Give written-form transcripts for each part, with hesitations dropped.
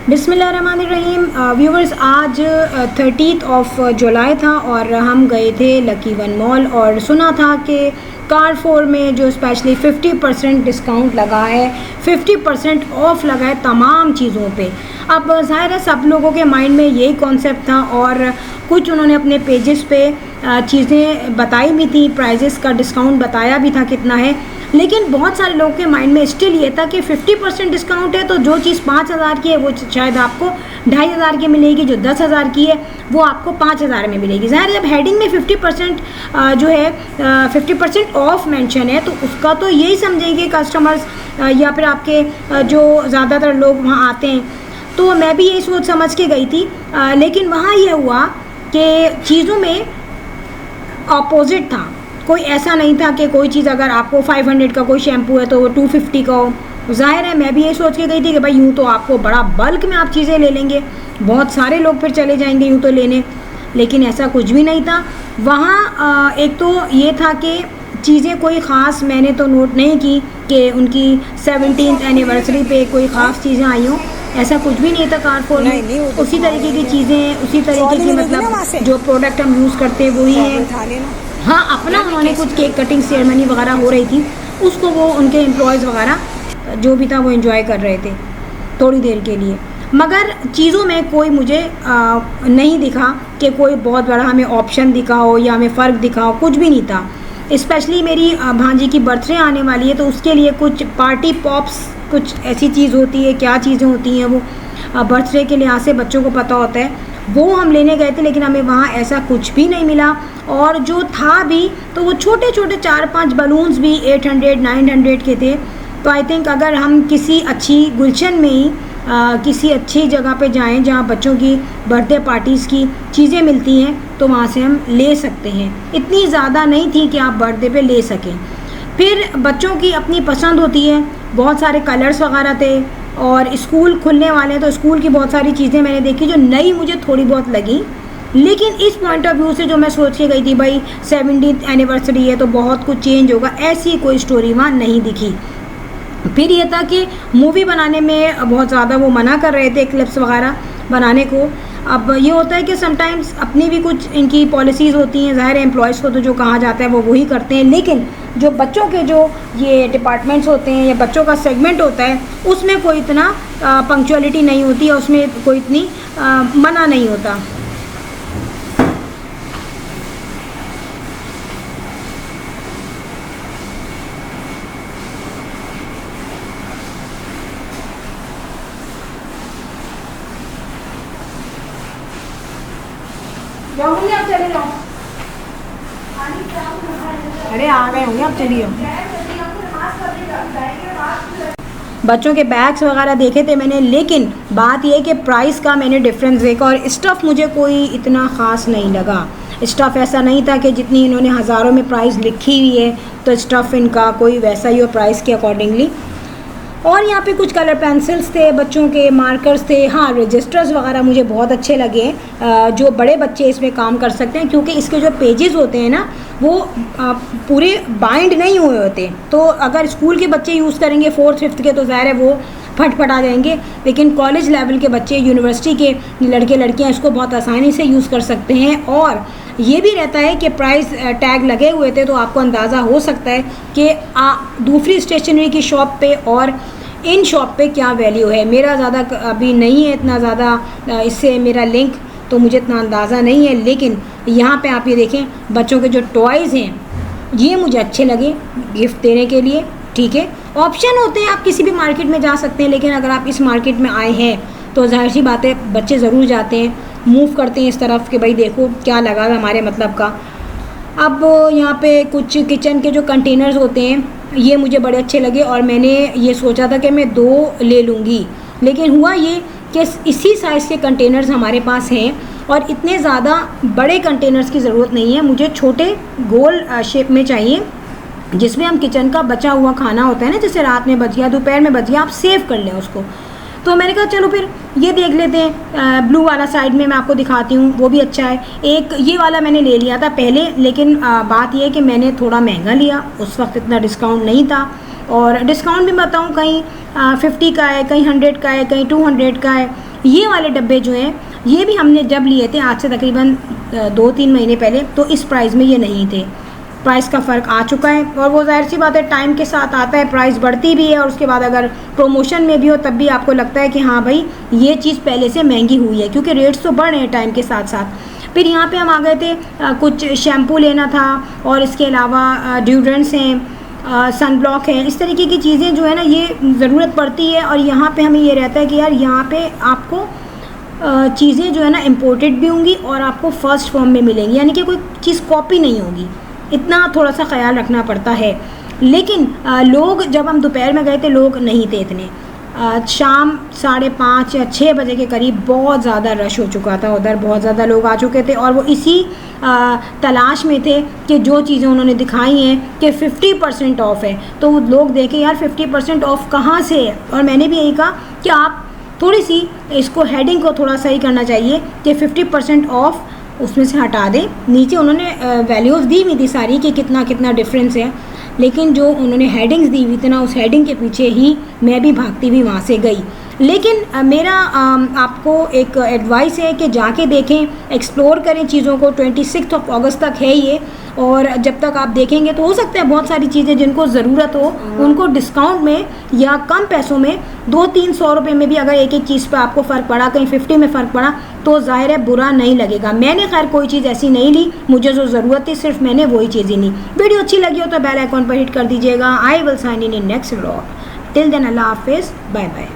बिस्मिल्लाहिर्रहमानिर्रहीम। व्यूवर्स, आज 30 of July था और हम गए थे लकी वन मॉल और सुना था कि कारफोर में जो स्पेशली 50% डिस्काउंट लगा है, 50% ऑफ लगा है तमाम चीज़ों पे। अब ज़ाहिर है सब लोगों के माइंड में यही कॉन्सेप्ट था और कुछ उन्होंने अपने पेजेस पे चीज़ें बताई भी थी, प्राइजेस का डिस्काउंट बताया भी था कितना है, लेकिन बहुत सारे लोगों के माइंड में स्टिल ये था कि 50% डिस्काउंट है तो जो चीज़ 5,000 की है वो शायद आपको 2,500 की मिलेगी, जो 10,000 की है वो आपको 5,000 में मिलेगी। ज़ाहिर जब हेडिंग में 50% जो है 50% ऑफ मेंशन है तो उसका तो यही समझेंगे कस्टमर्स या फिर आपके जो ज़्यादातर लोग वहाँ आते हैं। तो मैं भी यही सोच समझ के गई थी, लेकिन वहाँ ये हुआ कि चीज़ों में अपोजिट था। कोई ऐसा नहीं था कि कोई चीज़ अगर आपको 500 का कोई शैम्पू है तो वो 250 का हो। ज़ाहिर है मैं भी ये सोच के गई थी कि भाई यूँ तो आपको बड़ा बल्क में आप चीज़ें ले लेंगे, बहुत सारे लोग फिर चले जाएंगे यूँ तो लेने, लेकिन ऐसा कुछ भी नहीं था। वहाँ एक तो ये था कि चीज़ें कोई ख़ास मैंने तो नोट नहीं की कि उनकी 17th एनिवर्सरी पे कोई ख़ास चीज़ें आई हों, ऐसा कुछ भी नहीं था कारफोर में। उसी तरीके की चीज़ें, उसी तरीके की मतलब जो प्रोडक्ट हम यूज़ करते हैं वही हैं। हाँ, अपना उन्होंने कुछ केक कटिंग सेरेमनी वगैरह हो रही थी, उसको वो उनके एम्प्लॉयज़ वगैरह जो भी था वो एंजॉय कर रहे थे थोड़ी देर के लिए, मगर चीज़ों में कोई मुझे नहीं दिखा कि कोई बहुत बड़ा हमें ऑप्शन दिखा हो या हमें फ़र्क दिखा हो, कुछ भी नहीं था। स्पेशली मेरी भांजी की बर्थडे आने वाली है तो उसके लिए कुछ पार्टी पॉप्स, कुछ ऐसी चीज़ होती है, क्या चीज़ें होती हैं वो बर्थडे के लिहाज से बच्चों को पता होता है, वो हम लेने गए थे, लेकिन हमें वहाँ ऐसा कुछ भी नहीं मिला। और जो था भी तो वो छोटे छोटे 4-5 बलून्स भी 800-900 के थे। तो आई थिंक अगर हम किसी अच्छी गुलशन में ही किसी अच्छी जगह पे जाएं जहाँ बच्चों की बर्थडे पार्टीज़ की चीज़ें मिलती हैं तो वहाँ से हम ले सकते हैं। इतनी ज़्यादा नहीं थी कि आप बर्थडे पे ले सकें। फिर बच्चों की अपनी पसंद होती है, बहुत सारे कलर्स वगैरह थे और स्कूल खुलने वाले हैं तो स्कूल की बहुत सारी चीज़ें मैंने देखी जो नई मुझे थोड़ी बहुत लगी, लेकिन इस पॉइंट ऑफ व्यू से जो मैं सोच के गई थी भाई 17th एनिवर्सरी है तो बहुत कुछ चेंज होगा, ऐसी कोई स्टोरी वहाँ नहीं दिखी। फिर ये था कि मूवी बनाने में बहुत ज़्यादा वो मना कर रहे थे क्लिप्स वगैरह बनाने को। अब ये होता है कि समटाइम्स अपनी भी कुछ इनकी पॉलिसीज़ होती हैं, ज़ाहिर है एम्प्लॉयज़ को तो जो कहा जाता है वो वही करते हैं, लेकिन जो बच्चों के जो ये डिपार्टमेंट्स होते हैं या बच्चों का सेगमेंट होता है उसमें कोई इतना पंक्चुअलिटी नहीं होती है, उसमें कोई इतनी मना नहीं होता। जाऊँगी, आप चले जाओ। अरे आ गए होंगे, आप चलिए। बच्चों के बैग्स वगैरह देखे थे मैंने, लेकिन बात यह कि प्राइस का मैंने डिफरेंस देखा और स्टफ़ मुझे कोई इतना ख़ास नहीं लगा। स्टफ़ ऐसा नहीं था कि जितनी इन्होंने हज़ारों में प्राइस लिखी हुई है तो स्टफ़ इनका कोई वैसा ही हो प्राइस के अकॉर्डिंगली। और यहाँ पे कुछ कलर पेंसिल्स थे, बच्चों के मार्कर्स थे, हाँ रजिस्टर्स वगैरह मुझे बहुत अच्छे लगे, जो बड़े बच्चे इसमें काम कर सकते हैं क्योंकि इसके जो पेजेस होते हैं ना वो पूरे बाइंड नहीं हुए होते। तो अगर स्कूल के बच्चे यूज़ करेंगे 4th-5th के तो ज़ाहिर है वो फट आ जाएंगे, लेकिन कॉलेज लेवल के बच्चे, यूनिवर्सिटी के लड़के लड़कियाँ इसको बहुत आसानी से यूज़ कर सकते हैं। और ये भी रहता है कि प्राइस टैग लगे हुए थे तो आपको अंदाज़ा हो सकता है कि दूसरी स्टेशनरी की शॉप पे और इन शॉप पे क्या वैल्यू है। मेरा ज़्यादा अभी नहीं है इतना ज़्यादा इससे मेरा लिंक, तो मुझे इतना अंदाज़ा नहीं है, लेकिन यहाँ पे आप ये देखें बच्चों के जो टॉयज़ हैं ये मुझे अच्छे लगे गिफ्ट देने के लिए। ठीक है, ऑप्शन होते हैं, आप किसी भी मार्केट में जा सकते हैं, लेकिन अगर आप इस मार्केट में आए हैं तो जाहिर सी बात है बच्चे ज़रूर जाते हैं, मूव करते हैं इस तरफ कि भाई देखो क्या लगा हमारे मतलब का। अब यहाँ पे कुछ किचन के जो कंटेनर्स होते हैं ये मुझे बड़े अच्छे लगे और मैंने ये सोचा था कि मैं 2 ले लूँगी, लेकिन हुआ ये कि इसी साइज़ के कंटेनर्स हमारे पास हैं और इतने ज़्यादा बड़े कंटेनर्स की ज़रूरत नहीं है, मुझे छोटे गोल शेप में चाहिए जिसमें हम किचन का बचा हुआ खाना होता है ना, जैसे रात में बच गया, दोपहर में बच गया, आप सेव कर लें उसको। तो मैंने कहा चलो फिर ये देख लेते हैं, ब्लू वाला साइड में मैं आपको दिखाती हूँ, वो भी अच्छा है। एक ये वाला मैंने ले लिया था पहले, लेकिन बात ये है कि मैंने थोड़ा महंगा लिया, उस वक्त इतना डिस्काउंट नहीं था, और डिस्काउंट भी बताऊँ, कहीं 50 का है, कहीं 100 का है, कहीं 200 का है। ये वाले डब्बे जो हैं ये भी हमने जब लिए थे आज से तकरीबन 2-3 महीने पहले, तो इस प्राइस में ये नहीं थे। प्राइस का फ़र्क आ चुका है और वो ज़ाहिर सी बात है टाइम के साथ आता है, प्राइस बढ़ती भी है और उसके बाद अगर प्रोमोशन में भी हो तब भी आपको लगता है कि हाँ भाई ये चीज़ पहले से महंगी हुई है, क्योंकि रेट्स तो बढ़ रहे हैं टाइम के साथ साथ। फिर यहाँ पे हम आ गए थे, कुछ शैम्पू लेना था और इसके अलावा ड्यूरेंट्स हैं, सन ब्लॉक है, इस तरीके की चीज़ें जो है ना ये ज़रूरत पड़ती है। और यहाँ पे हमें ये रहता है कि यार यहाँ पे आपको चीज़ें जो है ना इम्पोर्टेड भी होंगी और आपको फ़र्स्ट फॉर्म में मिलेंगी, यानी कि कोई चीज़ कॉपी नहीं होगी, इतना थोड़ा सा ख्याल रखना पड़ता है। लेकिन लोग, जब हम दोपहर में गए थे लोग नहीं थे इतने, शाम 5:30 या 6 बजे के करीब बहुत ज़्यादा रश हो चुका था, उधर बहुत ज़्यादा लोग आ चुके थे और वो इसी तलाश में थे कि जो चीज़ें उन्होंने दिखाई हैं कि 50% ऑफ़ है, तो लोग देखें यार 50% ऑफ़ कहाँ से है। और मैंने भी यही कहा कि आप थोड़ी सी इसको हेडिंग को थोड़ा सही करना चाहिए कि 50% ऑफ़ उसमें से हटा दें। नीचे उन्होंने वैल्यूज़ दी हुई थी सारी कि कितना कितना डिफरेंस है, लेकिन जो उन्होंने हेडिंग्स दी हुई थी ना, उस हेडिंग के पीछे ही मैं भी भागती हुई वहाँ से गई। लेकिन मेरा आपको एक एडवाइस है कि जाके देखें, एक्सप्लोर करें चीज़ों को। 26 अगस्त तक है ये, और जब तक आप देखेंगे तो हो सकता है बहुत सारी चीज़ें जिनको ज़रूरत हो उनको डिस्काउंट में या कम पैसों में 200-300 रुपये में भी अगर एक एक चीज़ पे आपको फ़र्क पड़ा, कहीं 50 में फ़र्क पड़ा, तो ज़ाहिर है बुरा नहीं लगेगा। मैंने खैर कोई चीज़ ऐसी नहीं ली, मुझे जो ज़रूरत थी सिर्फ मैंने वही चीज़ें ली। वीडियो अच्छी लगी हो तो बेल आइकॉन पर हिट कर दीजिएगा। I will sign in next vlog. Till then अल्लाह हाफिज़, बाय बाय।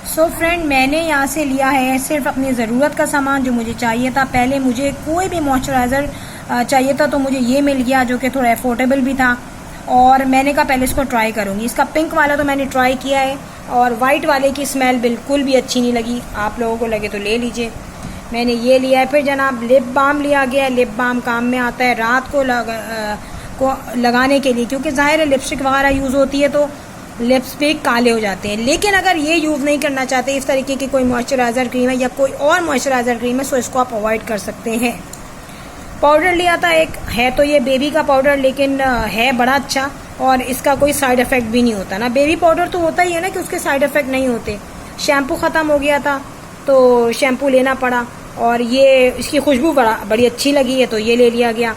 सो फ्रेंड, मैंने यहाँ से लिया है सिर्फ अपनी ज़रूरत का सामान जो मुझे चाहिए था। पहले मुझे कोई भी मॉइस्चराइज़र चाहिए था तो मुझे ये मिल गया जो कि थोड़ा अफोर्डेबल भी था, और मैंने कहा पहले इसको ट्राई करूँगी। इसका पिंक वाला तो मैंने ट्राई किया है और वाइट वाले की स्मेल बिल्कुल भी अच्छी नहीं लगी। आप लोगों को लगे तो ले लीजिए, मैंने ये लिया है। फिर जनाब लिप बाम लिया गया है। लिप बाम काम में आता है रात को लगाने के लिए, क्योंकि ज़ाहिर है लिपस्टिक वगैरह यूज़ होती है तो लिप्स पे काले हो जाते हैं। लेकिन अगर ये यूज़ नहीं करना चाहते, इस तरीके की कोई मॉइस्चराइज़र क्रीम है या कोई और मॉइस्चराइज़र क्रीम है, सो इसको आप अवॉइड कर सकते हैं। पाउडर लिया था एक, है तो ये बेबी का पाउडर, लेकिन है बड़ा अच्छा और इसका कोई साइड इफ़ेक्ट भी नहीं होता ना। बेबी पाउडर तो होता ही है ना कि उसके साइड इफ़ेक्ट नहीं होते। शैम्पू ख़त्म हो गया था तो शैम्पू लेना पड़ा, और ये इसकी खुशबू बड़ी अच्छी लगी है तो ये ले लिया गया।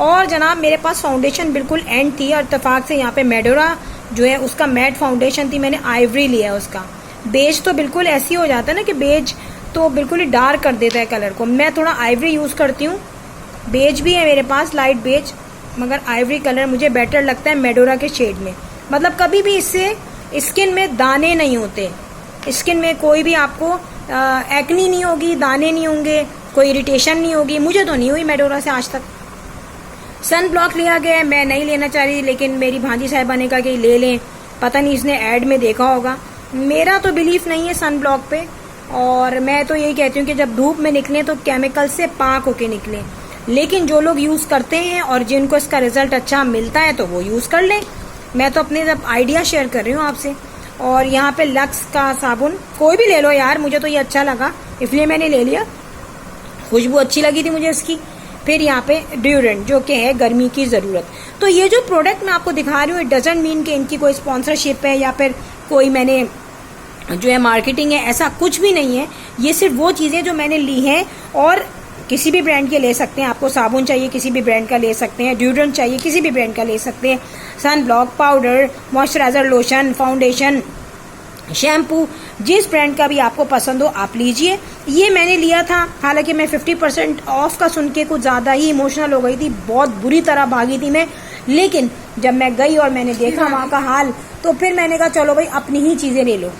और जनाब मेरे पास फाउंडेशन बिल्कुल एंड थी और इत्तेफाक से यहाँ पे मेडोरा जो है उसका मैट फाउंडेशन थी, मैंने आइवरी लिया है उसका। बेज तो बिल्कुल ऐसी हो जाता है ना कि बेज तो बिल्कुल ही डार्क कर देता है कलर को। मैं थोड़ा आइवरी यूज़ करती हूँ। बेज भी है मेरे पास, लाइट बेज, मगर आइवरी कलर मुझे बेटर लगता है मेडोरा के शेड में। मतलब कभी भी इससे स्किन में दाने नहीं होते, स्किन में कोई भी आपको एक्नी नहीं होगी, दाने नहीं होंगे, कोई इरिटेशन नहीं होगी। मुझे तो नहीं हुई मेडोरा से आज तक। सन ब्लॉक लिया गया है, मैं नहीं लेना चाह रही, लेकिन मेरी भांजी साहिबा ने कहा कि ले लें, पता नहीं इसने ऐड में देखा होगा। मेरा तो बिलीफ नहीं है सन ब्लॉक पे, और मैं तो यही कहती हूँ कि जब धूप में निकले तो केमिकल से पाक होके निकले। लेकिन जो लोग यूज़ करते हैं और जिनको इसका रिजल्ट अच्छा मिलता है तो वो यूज़ कर लें। मैं तो अपने जब आइडिया शेयर कर रही हूँ आपसे। और यहाँ पे लक्स का साबुन कोई भी ले लो यार, मुझे तो ये अच्छा लगा इसलिए मैंने ले लिया, खुशबू अच्छी लगी थी मुझे इसकी। फिर यहाँ पे ड्यूरेंट जो कि है गर्मी की ज़रूरत। तो ये जो प्रोडक्ट मैं आपको दिखा रही हूँ इट डजंट मीन कि इनकी कोई स्पॉन्सरशिप है या फिर कोई मैंने जो है मार्केटिंग है, ऐसा कुछ भी नहीं है। ये सिर्फ वो चीज़ें जो मैंने ली हैं, और किसी भी ब्रांड के ले सकते हैं। आपको साबुन चाहिए किसी भी ब्रांड का ले सकते हैं, ड्यूरेंट चाहिए किसी भी ब्रांड का ले सकते हैं, sunblock, powder, moisturiser, lotion, foundation, shampoo, जिस ब्रांड का भी आपको पसंद हो आप लीजिए। ये मैंने लिया था, हालांकि मैं 50% ऑफ का सुन के कुछ ज़्यादा ही इमोशनल हो गई थी, बहुत बुरी तरह भागी थी मैं। लेकिन जब मैं गई और मैंने देखा वहाँ का हाल, तो फिर मैंने कहा चलो भाई अपनी ही चीज़ें ले लो।